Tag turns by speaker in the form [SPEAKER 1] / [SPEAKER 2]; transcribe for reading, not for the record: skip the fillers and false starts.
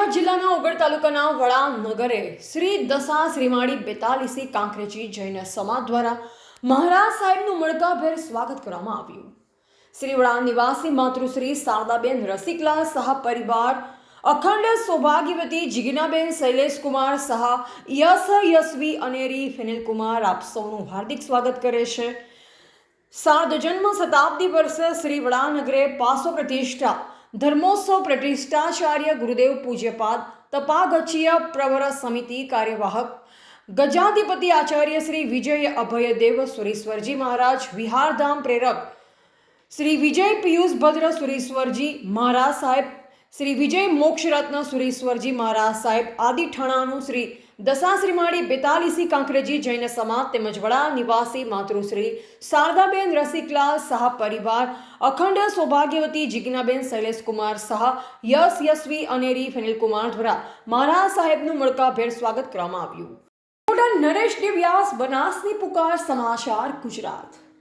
[SPEAKER 1] બોટાદ જિલ્લાના ઓગળ તાલુકાના વડા નગરે શ્રી દશા શ્રીમાળી 42 કાંકરેજી જૈન સમાજ દ્વારા મહારાજ સાહેબનું મળકાભેર સ્વાગત કરવામાં આવ્યું. શ્રી વડા નિવાસી માતૃશ્રી શારદાબેન રસિકલાલ શાહ પરિવાર અખંડ સૌભાગ્યવતી જીજ્ઞાબેન શૈલેષકુમાર શાહ યશવી અનેરી ફેનિલકુમાર આપ સૌનું હાર્દિક સ્વાગત કરે છે. શારદ જન્મ શતાબ્દી વર્ષ શ્રી વડાનગરે પાસો પ્રતિષ્ઠા ધર્મોત્સવ પ્રતિષ્ઠાચાર્ય ગુરુદેવ પૂજ્યપાદ તપાગચ્છીય પ્રવર સમિતિ કાર્યવાહક ગજાધિપતિ આચાર્ય શ્રી વિજય અભયદેવ સુરેશ્વરજી મહારાજ વિહારધામ પ્રેરક શ્રી વિજય પિયુષ ભદ્ર સુરેશ્વરજી મહારાજ સાહેબ શ્રી વિજય મોક્ષરત્ન સુરેશ્વરજી મહારાજ સાહેબ આદિ ઠાણાનું શ્રી દશા શ્રીમાળી 42 કાંકરેજી જૈન સમાજ તેમજ વડા નિવાસી માતૃશ્રી શારદાબેન રસિકલાલ શાહ પરિવાર અખંડ સૌભાગ્યવતી જીજ્ઞાબેન શૈલેષકુમાર શાહ યશવી અનેરી ફેનિલકુમાર દ્વારા મહારાજ સાહેબનું મળકાભેર સ્વાગત કરવામાં આવ્યું. નરેશ વ્યાસ, બનાસની પુકાર, સમાચાર ગુજરાત.